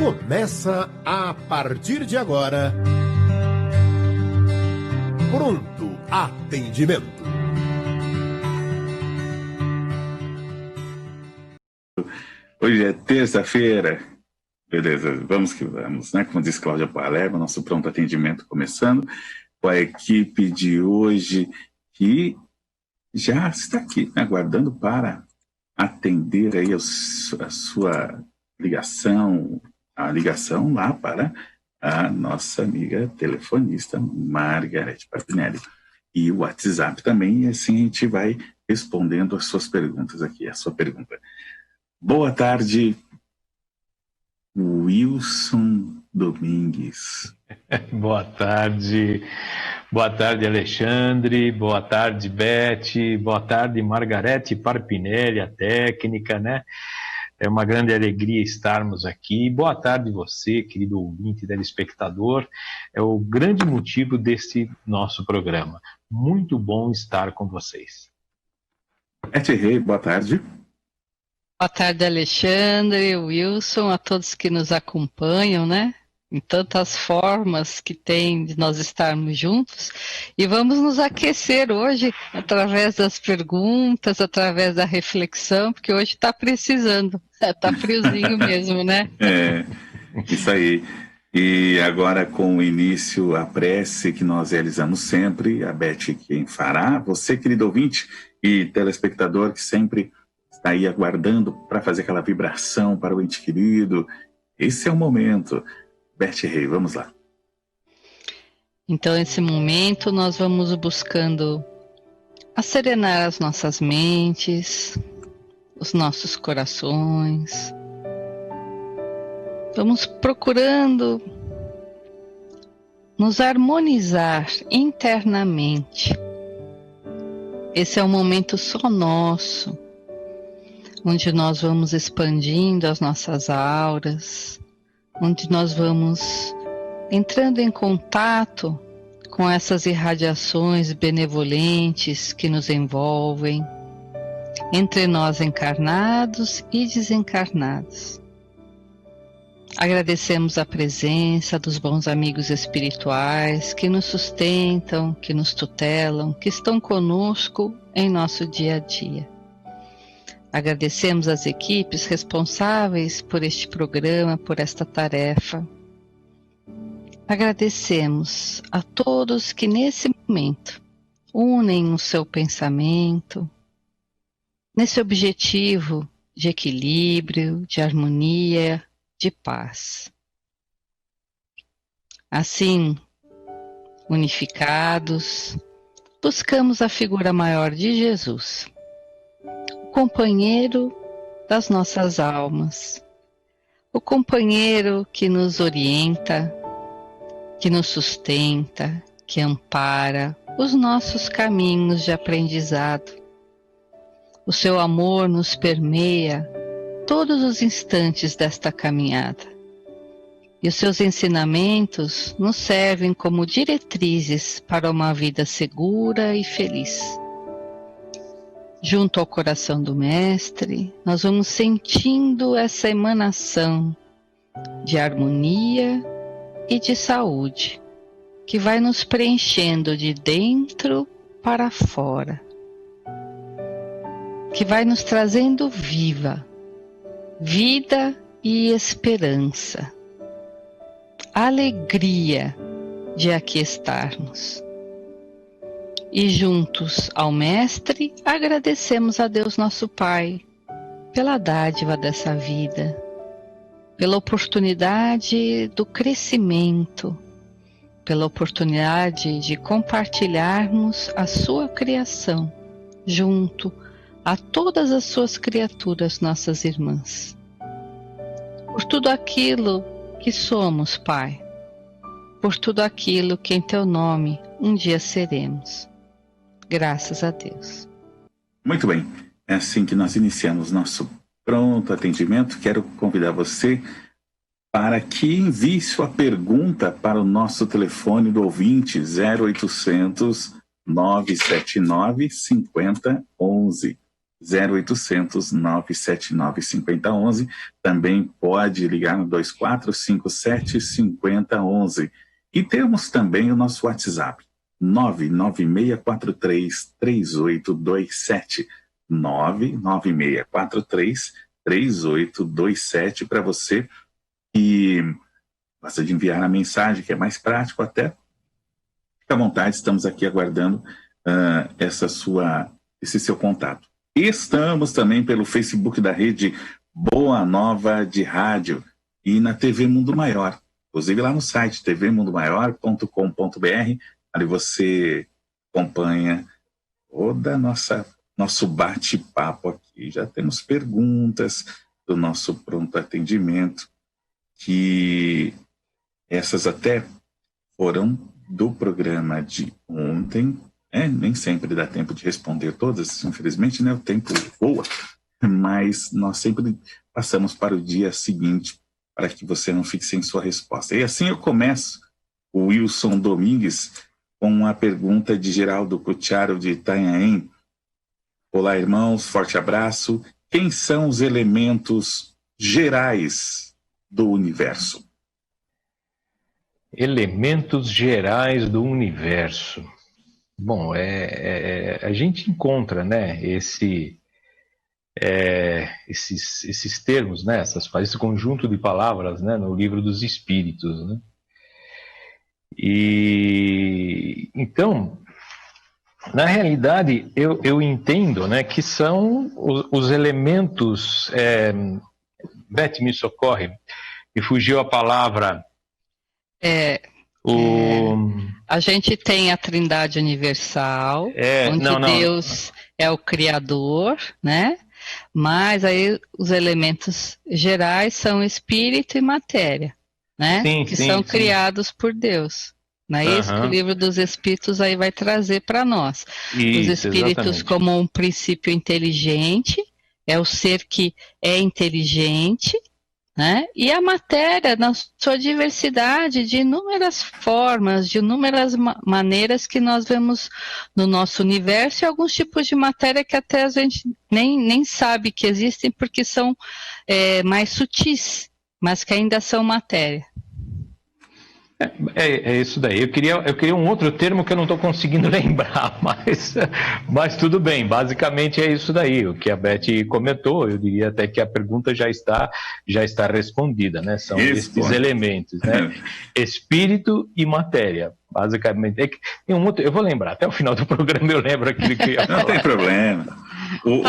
Começa a partir de agora. Pronto Atendimento. Hoje é terça-feira. Beleza, vamos que vamos, né? Como diz Cláudia Palermo, nosso pronto atendimento começando com a equipe de hoje que já está aqui, né, aguardando para atender aí a sua ligação, a ligação lá para a nossa amiga telefonista Margarete Papinelli. E o WhatsApp também, e assim a gente vai respondendo as suas perguntas aqui. A sua pergunta. Boa tarde, Wilson Domingues. Boa tarde, Alexandre, boa tarde, Beth, boa tarde, Margarete Parpinelli, a técnica, né? É uma grande alegria estarmos aqui. Boa tarde você, querido ouvinte, telespectador. É o grande motivo desse nosso programa. Muito bom estar com vocês. Beth Rei, boa tarde. Boa tarde, Alexandre, Wilson, a todos que nos acompanham, né? Em tantas formas que tem de nós estarmos juntos. E vamos nos aquecer hoje através das perguntas, através da reflexão, porque hoje está precisando. Está friozinho mesmo, né? É, isso aí. E agora com o início, a prece que nós realizamos sempre, a Beth quem fará, você, querido ouvinte e telespectador que sempre está aí aguardando para fazer aquela vibração para o ente querido. Esse é o momento. Beth Rei, vamos lá. Então, nesse momento, nós vamos buscando acerenar as nossas mentes, os nossos corações. Vamos procurando nos harmonizar internamente. Esse é um momento só nosso, onde nós vamos expandindo as nossas auras, onde nós vamos entrando em contato com essas irradiações benevolentes que nos envolvem, entre nós encarnados e desencarnados. Agradecemos a presença dos bons amigos espirituais que nos sustentam, que nos tutelam, que estão conosco em nosso dia a dia. Agradecemos as equipes responsáveis por este programa, por esta tarefa. Agradecemos a todos que nesse momento unem o seu pensamento nesse objetivo de equilíbrio, de harmonia, de paz. Assim, unificados, buscamos a figura maior de Jesus, o companheiro das nossas almas, o companheiro que nos orienta, que nos sustenta, que ampara os nossos caminhos de aprendizado. O seu amor nos permeia todos os instantes desta caminhada. E os seus ensinamentos nos servem como diretrizes para uma vida segura e feliz. Junto ao coração do Mestre, nós vamos sentindo essa emanação de harmonia e de saúde, que vai nos preenchendo de dentro para fora, que vai nos trazendo vida e esperança, alegria de aqui estarmos. E juntos ao Mestre, agradecemos a Deus nosso Pai pela dádiva dessa vida, pela oportunidade do crescimento, pela oportunidade de compartilharmos a sua criação junto a todas as suas criaturas, nossas irmãs. Por tudo aquilo que somos, Pai, por tudo aquilo que em Teu nome um dia seremos. Graças a Deus. Muito bem, é assim que nós iniciamos nosso pronto atendimento. Quero convidar você para que envie sua pergunta para o nosso telefone do ouvinte 0800 979 5011. 0800 979 5011. Também pode ligar no 2457 5011. E temos também o nosso WhatsApp, 99643 3827. 99643 3827, para você que gosta de enviar a mensagem, que é mais prático até. Fique à vontade, estamos aqui aguardando esse seu contato. Estamos também pelo Facebook da rede Boa Nova de Rádio e na TV Mundo Maior. Inclusive lá no site tvmundomaior.com.br, ali você acompanha toda nosso bate-papo aqui. Já temos perguntas do nosso pronto atendimento, que essas até foram do programa de ontem. Nem sempre dá tempo de responder todas, infelizmente, né? O tempo voa, mas nós sempre passamos para o dia seguinte para que você não fique sem sua resposta. E assim eu começo, o Wilson Domingues, com a pergunta de Geraldo Cutiaro de Itanhaém. Olá, irmãos, forte abraço. Quem são os elementos gerais do universo? Elementos gerais do universo. Bom, a gente encontra, né, esses termos, né, esse conjunto de palavras, né, no Livro dos Espíritos, né? E então, na realidade, eu entendo, né, que são os elementos. Beth, me socorre, me fugiu a palavra. A gente tem a Trindade Universal, onde Deus é o Criador, né? Mas aí os elementos gerais são espírito e matéria, né? Que são criados por Deus. Não é isso que o Livro dos Espíritos aí vai trazer para nós. Os espíritos, exatamente, como um princípio inteligente, é o ser que é inteligente, né? E a matéria, na sua diversidade, de inúmeras formas, de inúmeras maneiras que nós vemos no nosso universo, e alguns tipos de matéria que até a gente nem sabe que existem, porque são mais sutis, mas que ainda são matéria. É isso daí. Eu queria um outro termo que eu não estou conseguindo lembrar, mas tudo bem. Basicamente é isso daí. O que a Beth comentou, eu diria até que a pergunta já está respondida, né? São esses elementos, né? Espírito e matéria. Basicamente. Eu vou lembrar, até o final do programa eu lembro aquilo que eu ia falar. Não tem problema. O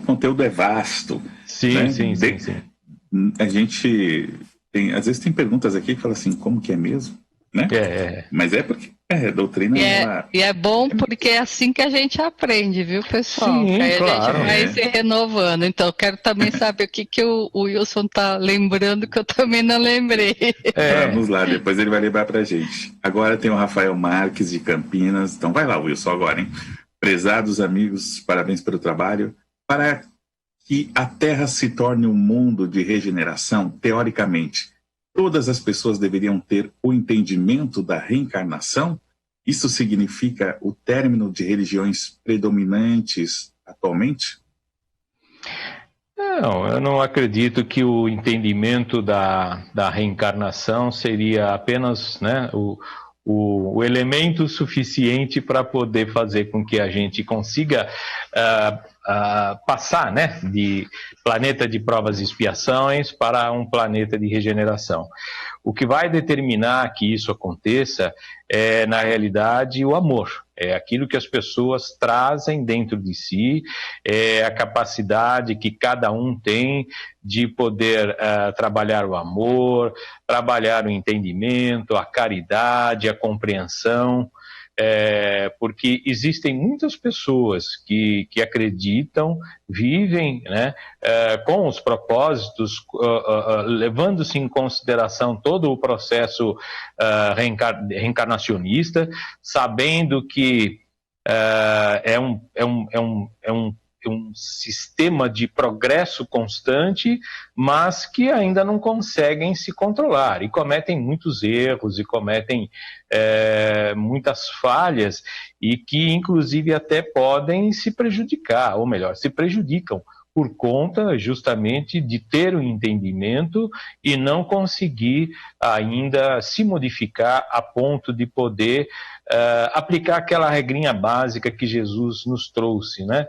conteúdo é vasto. Sim, né? sim. A gente... às vezes tem perguntas aqui que falam assim, como que é mesmo? Né? Mas é porque doutrina... E é bom porque é assim que a gente aprende, viu, pessoal? Sim, aí claro, a gente vai se renovando. Então, eu quero também saber o que o Wilson está lembrando que eu também não lembrei. Vamos lá, depois ele vai lembrar pra gente. Agora tem o Rafael Marques, de Campinas. Então vai lá, Wilson, agora, hein? Prezados amigos, parabéns pelo trabalho. Para que a Terra se torne um mundo de regeneração, teoricamente, todas as pessoas deveriam ter o entendimento da reencarnação? Isso significa o término de religiões predominantes atualmente? Não, eu não acredito que o entendimento da reencarnação seria apenas, né, o elemento suficiente para poder fazer com que a gente consiga passar, né, de planeta de provas e expiações para um planeta de regeneração. O que vai determinar que isso aconteça é, na realidade, o amor. É aquilo que as pessoas trazem dentro de si, é a capacidade que cada um tem de poder trabalhar o amor, trabalhar o entendimento, a caridade, a compreensão. Porque existem muitas pessoas que acreditam, vivem, né, com os propósitos, levando-se em consideração todo o processo reencarnacionista, sabendo que é um um sistema de progresso constante, mas que ainda não conseguem se controlar e cometem muitos erros e cometem muitas falhas e que inclusive até podem se prejudicar, ou melhor, se prejudicam por conta justamente de ter o entendimento e não conseguir ainda se modificar a ponto de poder aplicar aquela regrinha básica que Jesus nos trouxe, né?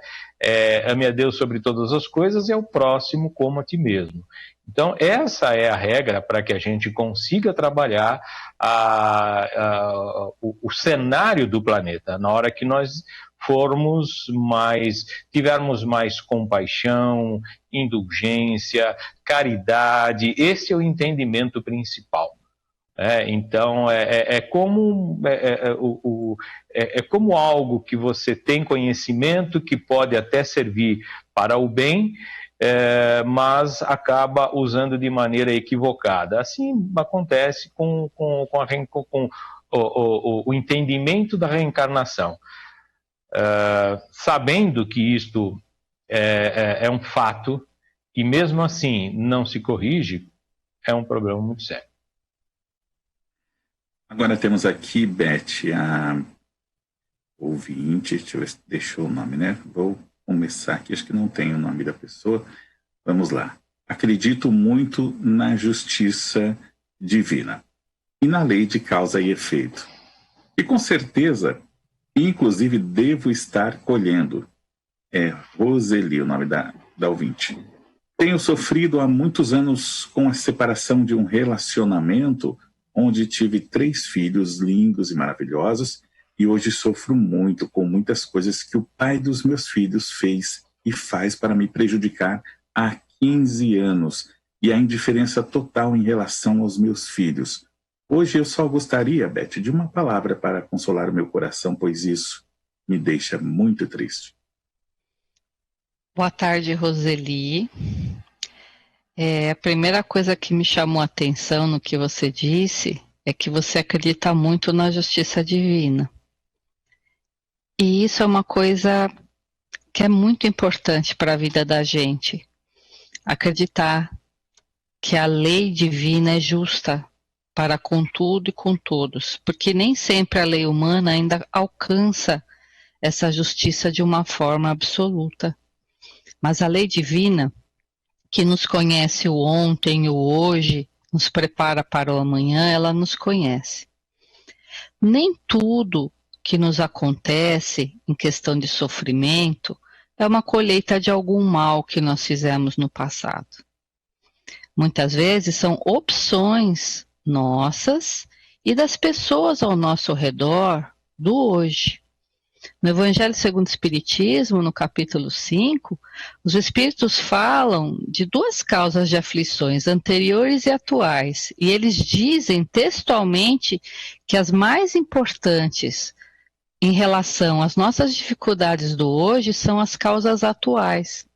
Ame a Deus sobre todas as coisas e ao próximo como a ti mesmo. Então, essa é a regra para que a gente consiga trabalhar o cenário do planeta, na hora que nós tivermos mais compaixão, indulgência, caridade. Esse é o entendimento principal. Então, é como algo que você tem conhecimento, que pode até servir para o bem, mas acaba usando de maneira equivocada. Assim acontece com o entendimento da reencarnação. Sabendo que isto é um fato, e mesmo assim não se corrige, é um problema muito sério. Agora temos aqui, Beth, a ouvinte, deixa eu ver se deixou o nome, né? Vou começar aqui, acho que não tem o nome da pessoa. Vamos lá. Acredito muito na justiça divina e na lei de causa e efeito. E com certeza, inclusive, devo estar colhendo. É Roseli, o nome da ouvinte. Tenho sofrido há muitos anos com a separação de um relacionamento onde tive 3 filhos lindos e maravilhosos, e hoje sofro muito com muitas coisas que o pai dos meus filhos fez e faz para me prejudicar há 15 anos, e a indiferença total em relação aos meus filhos. Hoje eu só gostaria, Beth, de uma palavra para consolar o meu coração, pois isso me deixa muito triste. Boa tarde, Roseli. A primeira coisa que me chamou a atenção no que você disse é que você acredita muito na justiça divina. E isso é uma coisa que é muito importante para a vida da gente. Acreditar que a lei divina é justa para com tudo e com todos, porque nem sempre a lei humana ainda alcança essa justiça de uma forma absoluta. Mas a lei divina, que nos conhece o ontem, o hoje, nos prepara para o amanhã, ela nos conhece. Nem tudo que nos acontece em questão de sofrimento é uma colheita de algum mal que nós fizemos no passado. Muitas vezes são opções nossas e das pessoas ao nosso redor do hoje. No Evangelho segundo o Espiritismo, no capítulo 5, os Espíritos falam de 2 causas de aflições, anteriores e atuais, e eles dizem textualmente que as mais importantes em relação às nossas dificuldades do hoje são as causas atuais.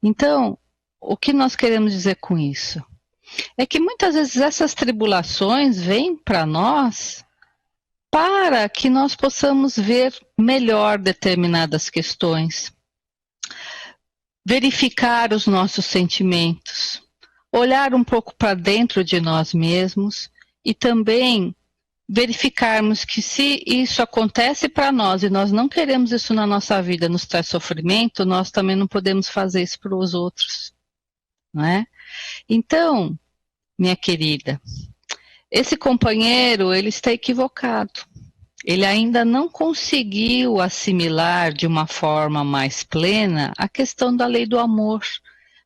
Então, o que nós queremos dizer com isso? É que muitas vezes essas tribulações vêm para nós para que nós possamos ver melhor determinadas questões, verificar os nossos sentimentos, olhar um pouco para dentro de nós mesmos e também verificarmos que se isso acontece para nós e nós não queremos isso na nossa vida, nos traz sofrimento, nós também não podemos fazer isso para os outros, não é? Então, minha querida, esse companheiro, ele está equivocado. Ele ainda não conseguiu assimilar de uma forma mais plena a questão da lei do amor,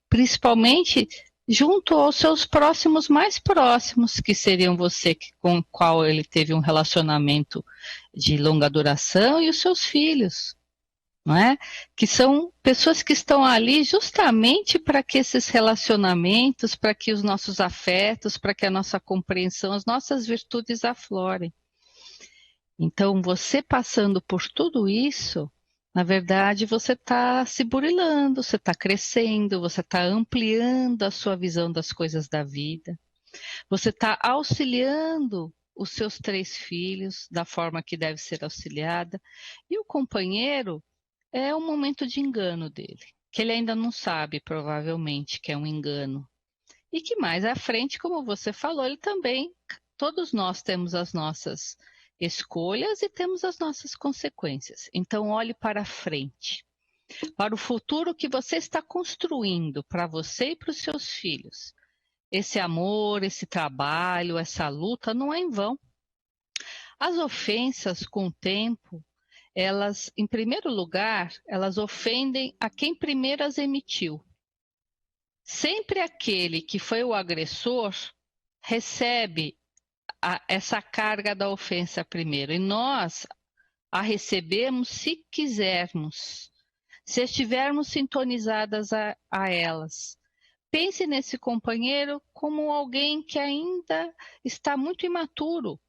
principalmente junto aos seus próximos mais próximos, que seriam você com o qual ele teve um relacionamento de longa duração e os seus filhos, não é? Que são pessoas que estão ali justamente para que esses relacionamentos, para que os nossos afetos, para que a nossa compreensão, as nossas virtudes aflorem. Então, você passando por tudo isso, na verdade, você está se burilando, você está crescendo, você está ampliando a sua visão das coisas da vida, você está auxiliando os seus 3 filhos da forma que deve ser auxiliada, e o companheiro é um momento de engano dele, que ele ainda não sabe, provavelmente, que é um engano. E que mais à frente, como você falou, ele também, todos nós temos as nossas escolhas e temos as nossas consequências. Então, olhe para frente, para o futuro que você está construindo para você e para os seus filhos. Esse amor, esse trabalho, essa luta não é em vão. As ofensas, com o tempo, elas, em primeiro lugar, elas ofendem a quem primeiro as emitiu. Sempre aquele que foi o agressor recebe essa carga da ofensa primeiro. E nós a recebemos se quisermos, se estivermos sintonizadas a elas. Pense nesse companheiro como alguém que ainda está muito imaturo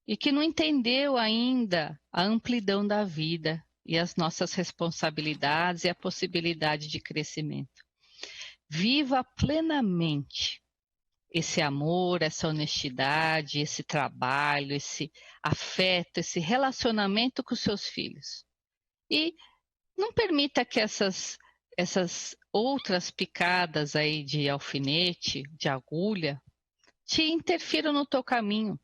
e que não entendeu ainda a amplidão da vida e as nossas responsabilidades e a possibilidade de crescimento. Viva plenamente esse amor, essa honestidade, esse trabalho, esse afeto, esse relacionamento com os seus filhos. E não permita que essas outras picadas aí de alfinete, de agulha, te interfiram no teu caminho.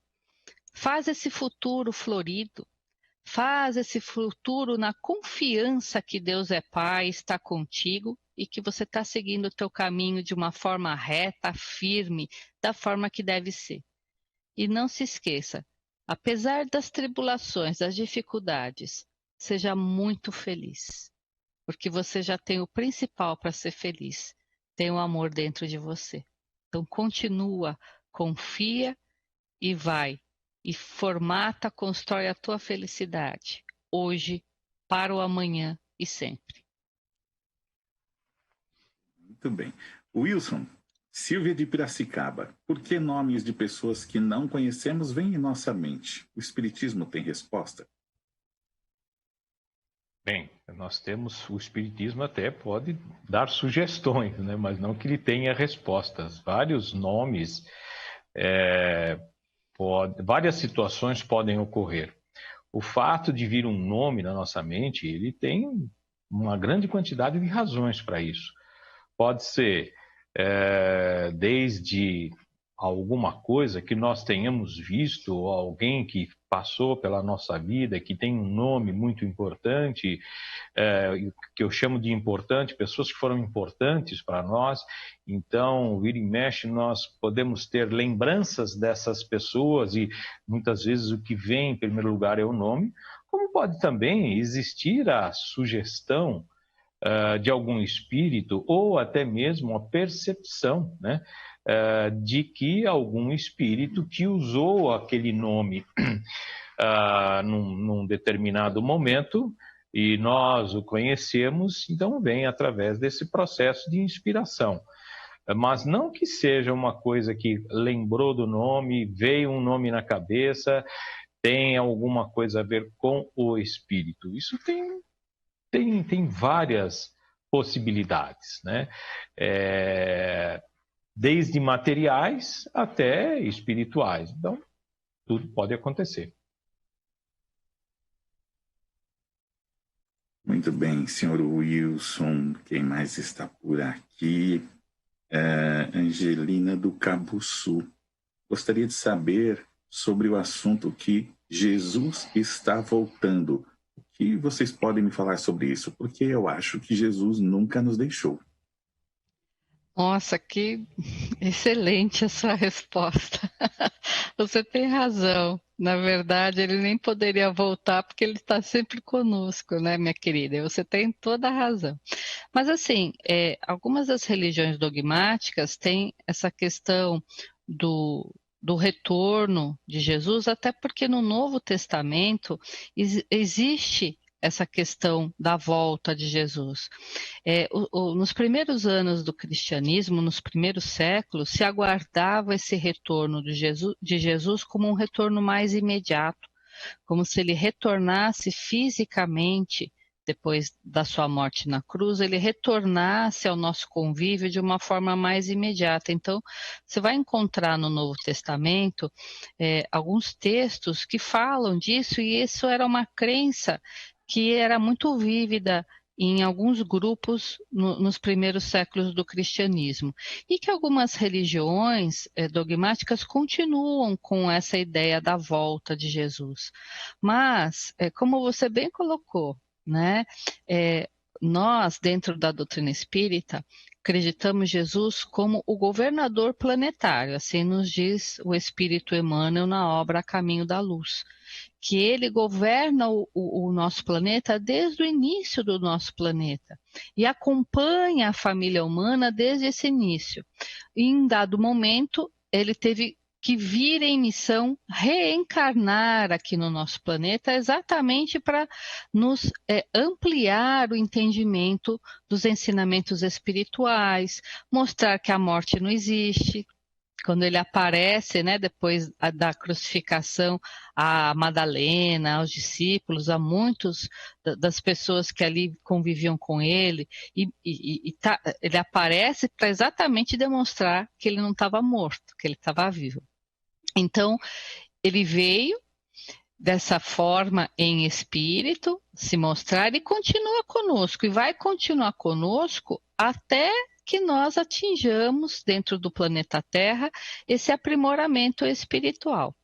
Faz esse futuro florido. Faz esse futuro na confiança que Deus é Pai, está contigo e que você está seguindo o teu caminho de uma forma reta, firme, da forma que deve ser. E não se esqueça, apesar das tribulações, das dificuldades, seja muito feliz, porque você já tem o principal para ser feliz, tem o amor dentro de você. Então continua, confia e vai. E formata, constrói a tua felicidade, hoje, para o amanhã e sempre. Muito bem. Wilson, Silvia de Piracicaba, por que nomes de pessoas que não conhecemos vêm em nossa mente? O Espiritismo tem resposta? Bem, nós temos, o Espiritismo até pode dar sugestões, né? Mas não que ele tenha respostas. Vários nomes, várias situações podem ocorrer. O fato de vir um nome na nossa mente, ele tem uma grande quantidade de razões para isso. Pode ser desde alguma coisa que nós tenhamos visto, ou alguém que passou pela nossa vida, que tem um nome muito importante, que eu chamo de importante, pessoas que foram importantes para nós. Então, vira e mexe, nós podemos ter lembranças dessas pessoas e muitas vezes o que vem em primeiro lugar é o nome, como pode também existir a sugestão de algum espírito ou até mesmo a percepção, né, de que algum espírito que usou aquele nome num determinado momento e nós o conhecemos, então vem através desse processo de inspiração. Mas não que seja uma coisa que lembrou do nome, veio um nome na cabeça, tem alguma coisa a ver com o espírito. Isso tem várias possibilidades, né? Desde materiais até espirituais. Então, tudo pode acontecer. Muito bem, senhor Wilson. Quem mais está por aqui? Angelina do Cabo Sul. Gostaria de saber sobre o assunto que Jesus está voltando. O que vocês podem me falar sobre isso? Porque eu acho que Jesus nunca nos deixou. Nossa, que excelente essa resposta. Você tem razão. Na verdade, ele nem poderia voltar porque ele está sempre conosco, né, minha querida? E você tem toda a razão. Mas, assim, algumas das religiões dogmáticas têm essa questão do retorno de Jesus, até porque no Novo Testamento existe essa questão da volta de Jesus. Nos primeiros anos do cristianismo, nos primeiros séculos, se aguardava esse retorno de Jesus como um retorno mais imediato, como se ele retornasse fisicamente depois da sua morte na cruz, ele retornasse ao nosso convívio de uma forma mais imediata. Então, você vai encontrar no Novo Testamento alguns textos que falam disso, e isso era uma crença que era muito vívida em alguns grupos nos primeiros séculos do cristianismo, e que algumas religiões dogmáticas continuam com essa ideia da volta de Jesus. Mas, como você bem colocou, né, nós, dentro da doutrina espírita, acreditamos Jesus como o governador planetário, assim nos diz o Espírito Emmanuel na obra A Caminho da Luz, que ele governa o nosso planeta desde o início do nosso planeta e acompanha a família humana desde esse início. E, em dado momento, ele teve que vir em missão reencarnar aqui no nosso planeta, exatamente para nos ampliar o entendimento dos ensinamentos espirituais, mostrar que a morte não existe. Quando ele aparece, né, depois da crucificação, a Madalena, aos discípulos, a muitos das pessoas que ali conviviam com ele, ele aparece para exatamente demonstrar que ele não estava morto, que ele estava vivo. Então, ele veio dessa forma em espírito, se mostrar, e continua conosco, e vai continuar conosco até que nós atinjamos, dentro do planeta Terra, esse aprimoramento espiritual.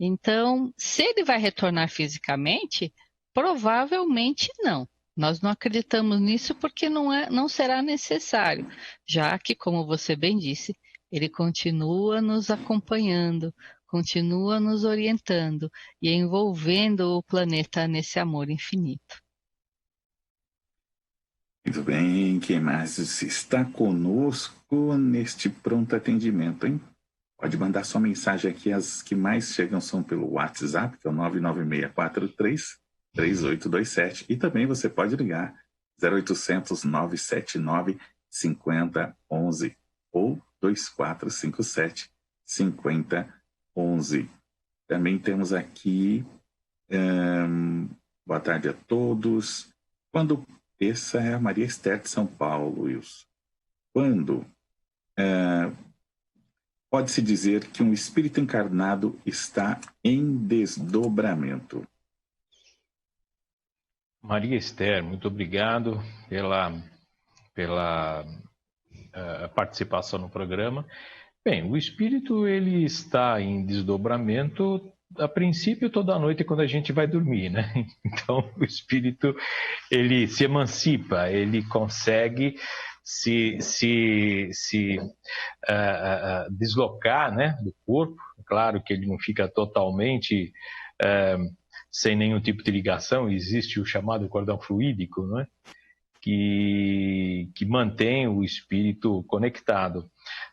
Então, se ele vai retornar fisicamente, provavelmente não. Nós não acreditamos nisso porque não será necessário, já que, como você bem disse, ele continua nos acompanhando, continua nos orientando e envolvendo o planeta nesse amor infinito. Muito bem, quem mais está conosco neste pronto atendimento, hein? Pode mandar sua mensagem aqui, as que mais chegam são pelo WhatsApp, que é o 996433827, e também você pode ligar 0800 979 5011 ou 2457 5011. Também temos aqui, boa tarde a todos. Essa é a Maria Esther de São Paulo, Wilson. Quando pode-se dizer que um espírito encarnado está em desdobramento? Maria Esther, muito obrigado pela participação no programa. Bem, o espírito ele está em desdobramento a princípio toda noite quando a gente vai dormir, né? Então o espírito ele se emancipa, ele consegue se deslocar, né, do corpo. Claro que ele não fica totalmente sem nenhum tipo de ligação. Existe o chamado cordão fluídico, né, que mantém o espírito conectado.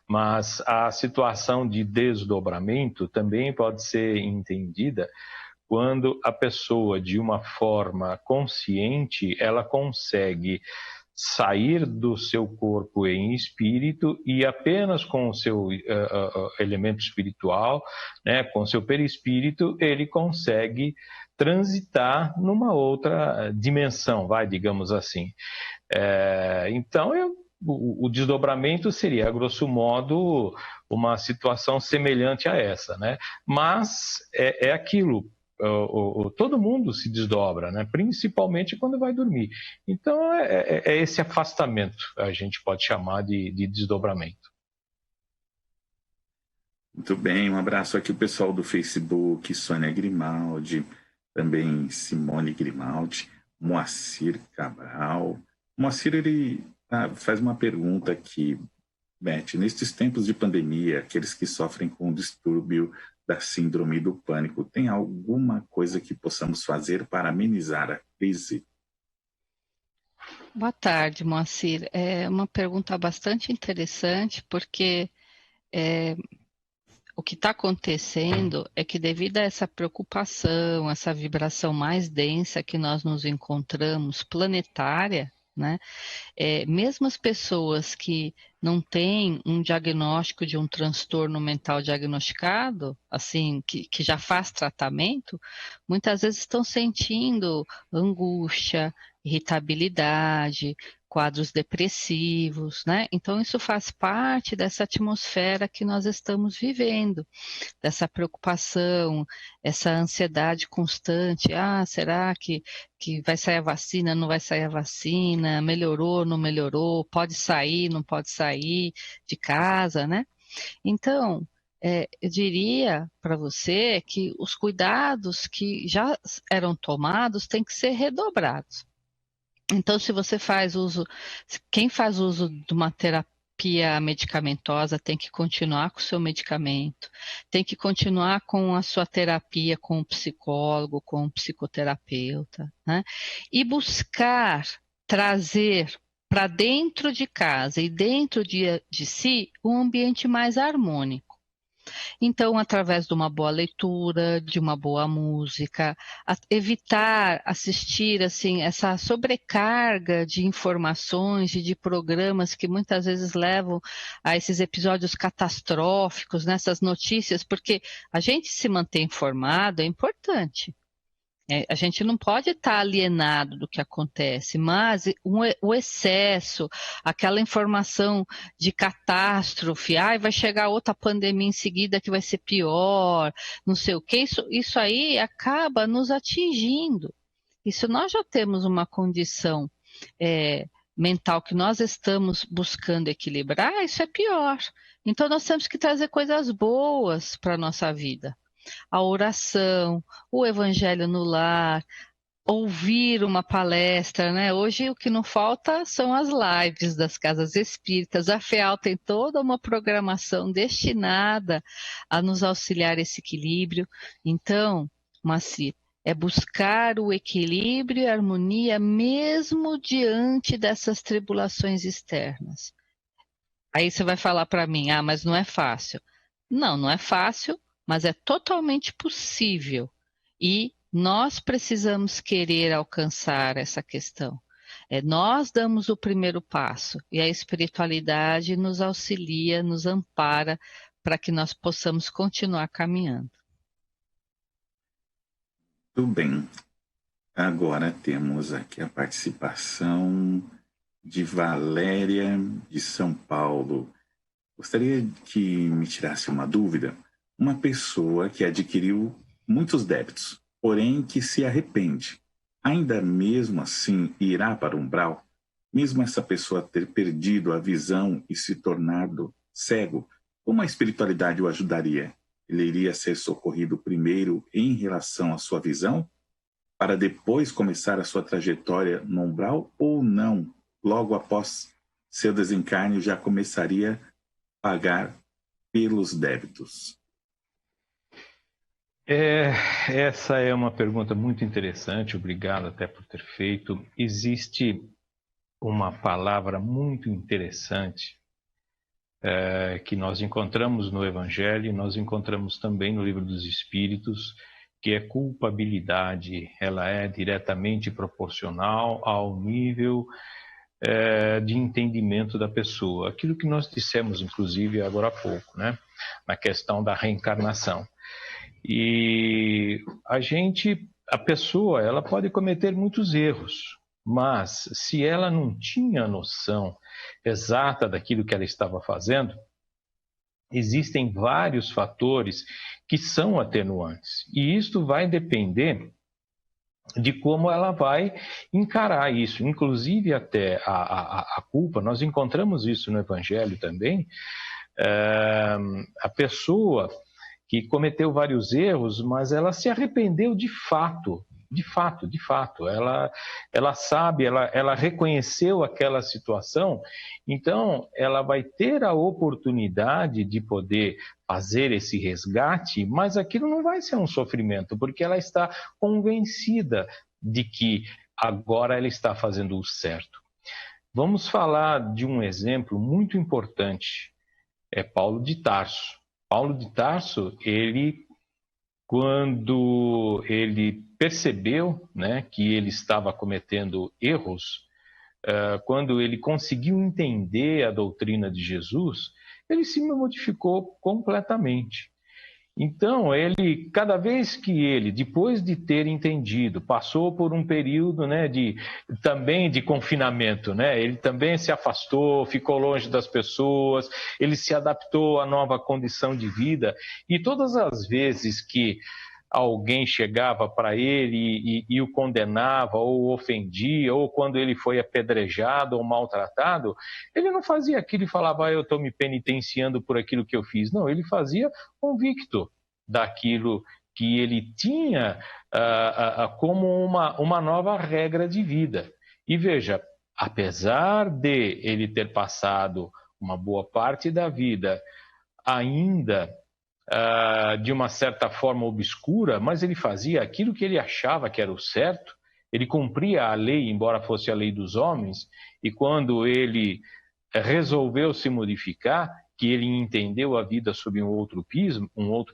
Mas a situação de desdobramento também pode ser entendida quando a pessoa, de uma forma consciente, ela consegue sair do seu corpo em espírito e apenas com o seu elemento espiritual, né, com o seu perispírito, ele consegue transitar numa outra dimensão, digamos assim. Então, o desdobramento seria, a grosso modo, uma situação semelhante a essa, né? Mas é aquilo. Todo mundo se desdobra, né? Principalmente quando vai dormir. Então, é esse afastamento, a gente pode chamar de desdobramento. Muito bem, um abraço aqui o pessoal do Facebook, Sônia Grimaldi, também Simone Grimaldi, Moacir Cabral. Moacir, ele faz uma pergunta aqui, Beth. Nestes tempos de pandemia, aqueles que sofrem com o distúrbio da síndrome do pânico, tem alguma coisa que possamos fazer para amenizar a crise? Boa tarde, Moacir. É uma pergunta bastante interessante, porque o que está acontecendo é que, devido a essa preocupação, essa vibração mais densa que nós nos encontramos, planetária, né? Mesmo as pessoas que não têm um diagnóstico de um transtorno mental diagnosticado, assim, que já faz tratamento, muitas vezes estão sentindo angústia, irritabilidade, quadros depressivos, né? Então isso faz parte dessa atmosfera que nós estamos vivendo, dessa preocupação, essa ansiedade constante. Ah, será que vai sair a vacina, não vai sair a vacina? Melhorou, não melhorou? Pode sair, não pode sair de casa, né? Então, eu diria para você que os cuidados que já eram tomados têm que ser redobrados. Então, se você faz uso, quem faz uso de uma terapia medicamentosa tem que continuar com o seu medicamento, tem que continuar com a sua terapia com o psicólogo, com o psicoterapeuta, né? E buscar trazer para dentro de casa e dentro de si um ambiente mais harmônico. Então, através de uma boa leitura, de uma boa música, evitar assistir assim essa sobrecarga de informações e de programas que muitas vezes levam a esses episódios catastróficos, nessas notícias, porque a gente se manter informado é importante. A gente não pode estar alienado do que acontece, mas o excesso, aquela informação de catástrofe, vai chegar outra pandemia em seguida que vai ser pior, não sei o que, isso aí acaba nos atingindo. E se nós já temos uma condição mental que nós estamos buscando equilibrar, isso é pior. Então nós temos que trazer coisas boas para a nossa vida. A oração, o evangelho no lar, ouvir uma palestra, né? Hoje o que não falta são as lives das casas espíritas. A FEAL tem toda uma programação destinada a nos auxiliar esse equilíbrio. Então, Moacir, é buscar o equilíbrio e a harmonia mesmo diante dessas tribulações externas. Aí você vai falar para mim, mas não é fácil. Não, não é fácil, mas é totalmente possível e nós precisamos querer alcançar essa questão. Nós damos o primeiro passo e a espiritualidade nos auxilia, nos ampara para que nós possamos continuar caminhando. Tudo bem. Agora temos aqui a participação de Valéria de São Paulo. Gostaria que me tirasse uma dúvida. Uma pessoa que adquiriu muitos débitos, porém que se arrepende, ainda mesmo assim irá para o umbral? Mesmo essa pessoa ter perdido a visão e se tornado cego, como a espiritualidade o ajudaria? Ele iria ser socorrido primeiro em relação à sua visão, para depois começar a sua trajetória no umbral, ou não? Logo após seu desencarne já começaria a pagar pelos débitos? Essa é uma pergunta muito interessante, obrigado até por ter feito. Existe uma palavra muito interessante que nós encontramos no Evangelho, nós encontramos também no Livro dos Espíritos, que é culpabilidade. Ela é diretamente proporcional ao nível de entendimento da pessoa. Aquilo que nós dissemos, inclusive, agora há pouco, né? Na questão da reencarnação. E a pessoa, ela pode cometer muitos erros, mas se ela não tinha noção exata daquilo que ela estava fazendo, existem vários fatores que são atenuantes. E isto vai depender de como ela vai encarar isso. Inclusive até a culpa, nós encontramos isso no Evangelho também, a pessoa que cometeu vários erros, mas ela se arrependeu de fato. Ela sabe, ela reconheceu aquela situação, então ela vai ter a oportunidade de poder fazer esse resgate, mas aquilo não vai ser um sofrimento, porque ela está convencida de que agora ela está fazendo o certo. Vamos falar de um exemplo muito importante, é Paulo de Tarso. Paulo de Tarso, quando ele percebeu, né, que ele estava cometendo erros, quando ele conseguiu entender a doutrina de Jesus, ele se modificou completamente. Então, ele, cada vez que ele, depois de ter entendido, passou por um período, né, também de confinamento, né? Ele também se afastou, ficou longe das pessoas, ele se adaptou à nova condição de vida, e todas as vezes que alguém chegava para ele e o condenava, ou o ofendia, ou quando ele foi apedrejado ou maltratado, ele não fazia aquilo e falava, eu estou me penitenciando por aquilo que eu fiz. Não, ele fazia convicto daquilo que ele tinha como uma nova regra de vida. E veja, apesar de ele ter passado uma boa parte da vida ainda de uma certa forma obscura, mas ele fazia aquilo que ele achava que era o certo, ele cumpria a lei, embora fosse a lei dos homens, e quando ele resolveu se modificar, que ele entendeu a vida sob um outro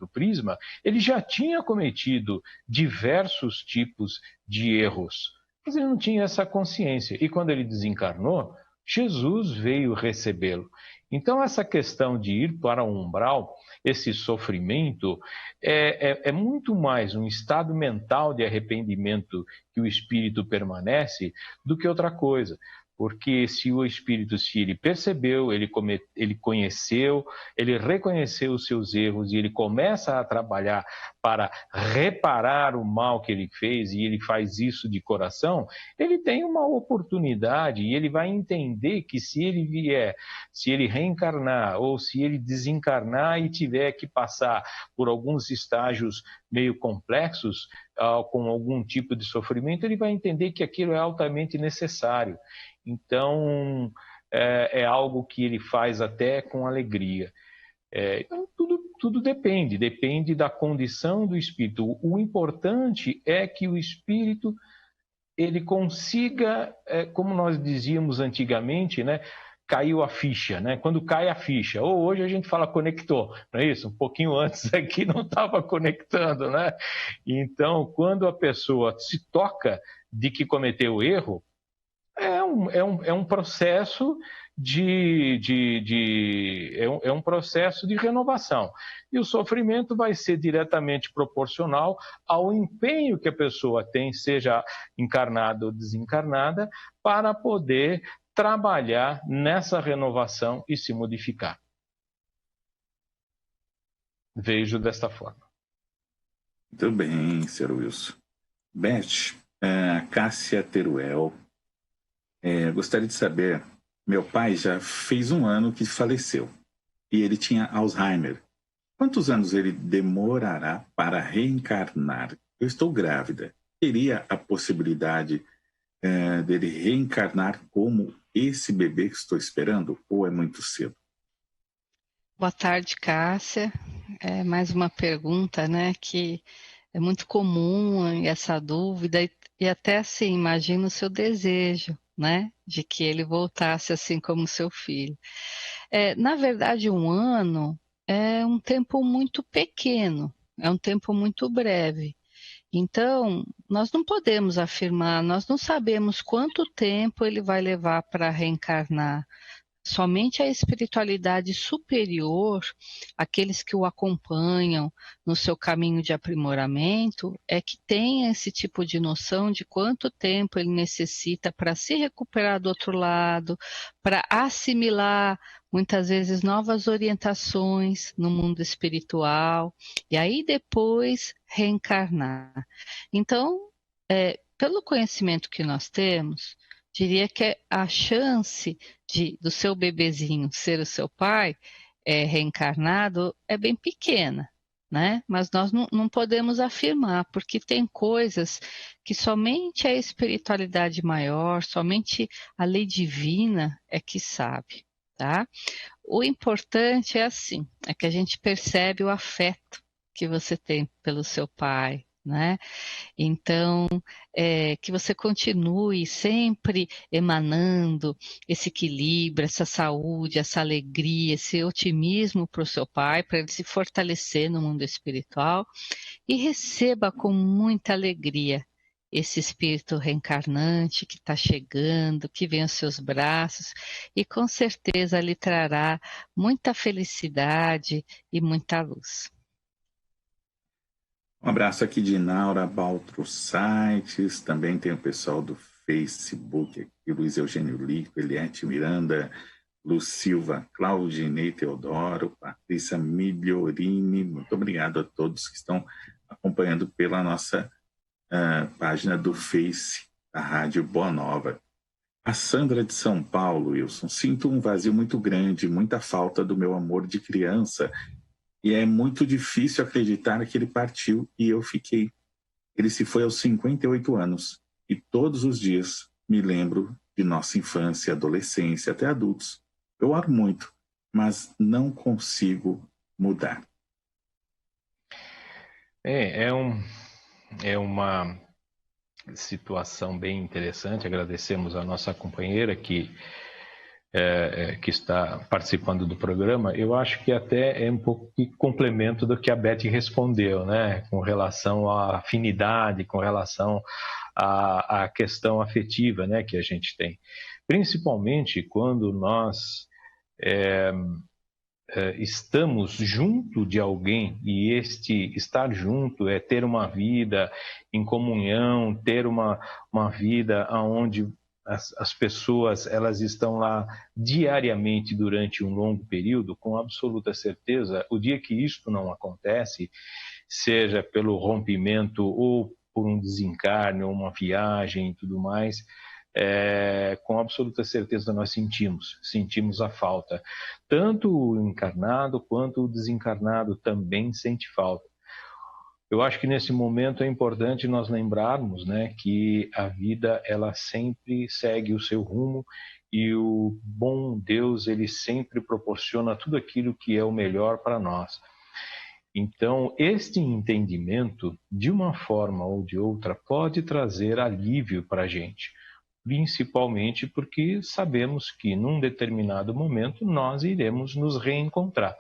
prisma, ele já tinha cometido diversos tipos de erros, mas ele não tinha essa consciência. E quando ele desencarnou, Jesus veio recebê-lo. Então, essa questão de ir para o umbral, esse sofrimento, é muito mais um estado mental de arrependimento que o espírito permanece do que outra coisa. Porque se o espírito, se ele percebeu, ele conheceu, ele reconheceu os seus erros e ele começa a trabalhar para reparar o mal que ele fez, e ele faz isso de coração, ele tem uma oportunidade e ele vai entender que se ele vier, se ele reencarnar ou se ele desencarnar e tiver que passar por alguns estágios meio complexos, com algum tipo de sofrimento, ele vai entender que aquilo é altamente necessário. Então, é algo que ele faz até com alegria. Então, tudo depende da condição do espírito. O importante é que o espírito ele consiga, como nós dizíamos antigamente, né? Caiu a ficha, né? Quando cai a ficha, ou hoje a gente fala conectou, não é isso? Um pouquinho antes aqui não estava conectando, né? Então, quando a pessoa se toca de que cometeu erro, é um processo um processo de renovação. E o sofrimento vai ser diretamente proporcional ao empenho que a pessoa tem, seja encarnada ou desencarnada, para poder trabalhar nessa renovação e se modificar. Vejo desta forma. Muito bem, Sr. Wilson. Beth, Cássia Teruel, gostaria de saber, meu pai já fez 1 ano que faleceu e ele tinha Alzheimer. Quantos anos ele demorará para reencarnar? Eu estou grávida. Teria a possibilidade dele reencarnar como esse bebê que estou esperando, ou é muito cedo? Boa tarde, Cássia. Mais uma pergunta, né, que é muito comum essa dúvida e até assim, imagino o seu desejo, né, de que ele voltasse assim como seu filho. Na verdade, 1 ano é um tempo muito pequeno, é um tempo muito breve. Então, nós não podemos afirmar, nós não sabemos quanto tempo ele vai levar para reencarnar. Somente a espiritualidade superior, aqueles que o acompanham no seu caminho de aprimoramento, é que tem esse tipo de noção de quanto tempo ele necessita para se recuperar do outro lado, para assimilar muitas vezes novas orientações no mundo espiritual, e aí depois reencarnar. Então, pelo conhecimento que nós temos, diria que a chance do seu bebezinho ser o seu pai reencarnado é bem pequena, né? Mas nós não podemos afirmar, porque tem coisas que somente a espiritualidade maior, somente a lei divina é que sabe, tá? O importante é assim, é que a gente percebe o afeto que você tem pelo seu pai, né? Então, que você continue sempre emanando esse equilíbrio, essa saúde, essa alegria, esse otimismo para o seu pai, para ele se fortalecer no mundo espiritual, e receba com muita alegria esse espírito reencarnante que está chegando, que vem aos seus braços, e com certeza lhe trará muita felicidade e muita luz. Um abraço aqui de Naura Baltrusites, também tem o pessoal do Facebook aqui, Luiz Eugênio Lico, Eliette Miranda, Lu Silva, Claudinei Teodoro, Patrícia Migliorini. Muito obrigado a todos que estão acompanhando pela nossa página do Face da Rádio Boa Nova. A Sandra de São Paulo, Wilson, sinto um vazio muito grande, muita falta do meu amor de criança, e é muito difícil acreditar que ele partiu e eu fiquei. Ele se foi aos 58 anos, e todos os dias me lembro de nossa infância, adolescência, até adultos. Eu oro muito, mas não consigo mudar. É uma situação bem interessante. Agradecemos a nossa companheira que está participando do programa. Eu acho que até é um pouco de complemento do que a Beth respondeu, né? Com relação à afinidade, com relação à questão afetiva, né, que a gente tem. Principalmente quando nós estamos junto de alguém, e este estar junto é ter uma vida em comunhão, ter uma vida onde as pessoas elas estão lá diariamente durante um longo período. Com absoluta certeza, o dia que isto não acontece, seja pelo rompimento ou por um desencarne ou uma viagem e tudo mais, com absoluta certeza nós sentimos a falta. Tanto o encarnado quanto o desencarnado também sente falta. Eu acho que nesse momento é importante nós lembrarmos, né, que a vida ela sempre segue o seu rumo, e o bom Deus ele sempre proporciona tudo aquilo que é o melhor para nós. Então, este entendimento, de uma forma ou de outra, pode trazer alívio para a gente, principalmente porque sabemos que num determinado momento nós iremos nos reencontrar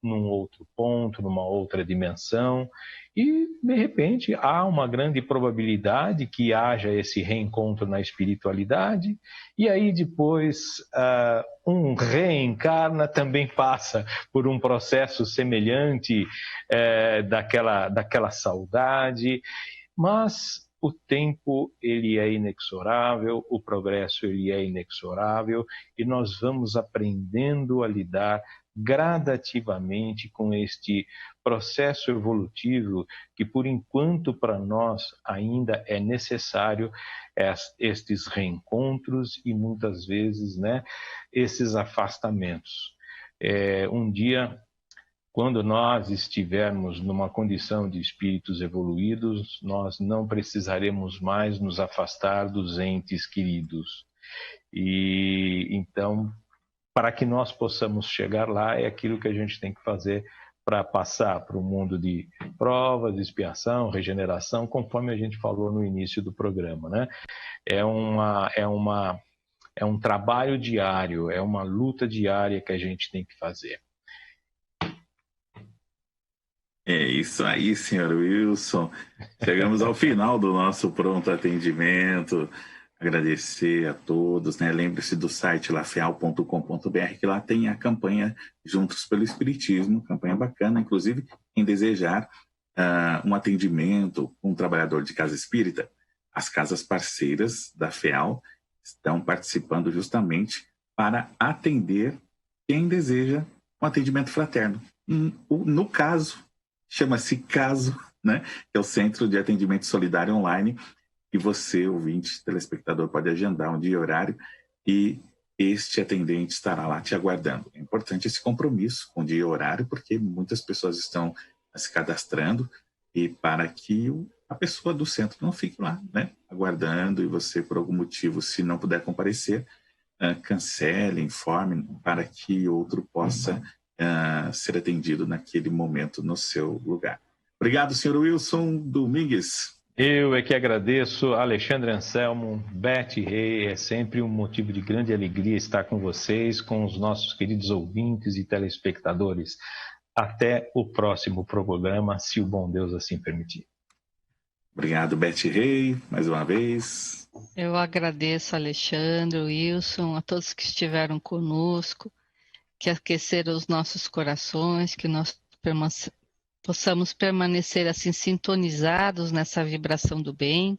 num outro ponto, numa outra dimensão, e de repente há uma grande probabilidade que haja esse reencontro na espiritualidade, e aí depois um reencarna, também passa por um processo semelhante daquela saudade, mas o tempo ele é inexorável, o progresso ele é inexorável, e nós vamos aprendendo a lidar gradativamente com este processo evolutivo que, por enquanto, para nós ainda é necessário estes reencontros e muitas vezes, né, esses afastamentos. Um dia, quando nós estivermos numa condição de espíritos evoluídos, nós não precisaremos mais nos afastar dos entes queridos. E então, para que nós possamos chegar lá, é aquilo que a gente tem que fazer para passar para o mundo de provas, expiação, regeneração, conforme a gente falou no início do programa, né? É um trabalho diário, é uma luta diária que a gente tem que fazer. É isso aí, senhor Wilson. Chegamos ao final do nosso pronto atendimento. Agradecer a todos, né? Lembre-se do site lafeal.com.br, que lá tem a campanha Juntos pelo Espiritismo, campanha bacana. Inclusive, quem desejar um atendimento com um trabalhador de casa espírita, as casas parceiras da FEAL estão participando justamente para atender quem deseja um atendimento fraterno. No caso, chama-se CASO, né? Que é o Centro de Atendimento Solidário Online, e você, ouvinte, telespectador, pode agendar um dia e horário e este atendente estará lá te aguardando. É importante esse compromisso com dia e horário, porque muitas pessoas estão se cadastrando, e para que a pessoa do centro não fique lá, né, aguardando, e você, por algum motivo, se não puder comparecer, cancele, informe, para que outro possa ser atendido naquele momento no seu lugar. Obrigado, senhor Wilson Domingues. Eu é que agradeço, Alexandre Anselmo, Beth Rei. É sempre um motivo de grande alegria estar com vocês, com os nossos queridos ouvintes e telespectadores. Até o próximo programa, se o bom Deus assim permitir. Obrigado, Beth Rei, mais uma vez. Eu agradeço, Alexandre, Wilson, a todos que estiveram conosco, que aqueceram os nossos corações, que nós possamos permanecer assim sintonizados nessa vibração do bem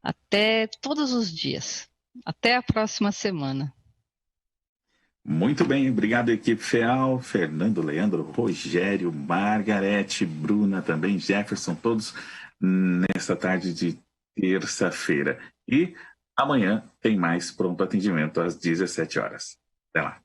até todos os dias. Até a próxima semana. Muito bem, obrigado, equipe FEAL, Fernando, Leandro, Rogério, Margarete, Bruna também, Jefferson, todos nessa tarde de terça-feira. E amanhã tem mais pronto atendimento às 17 horas. Até lá.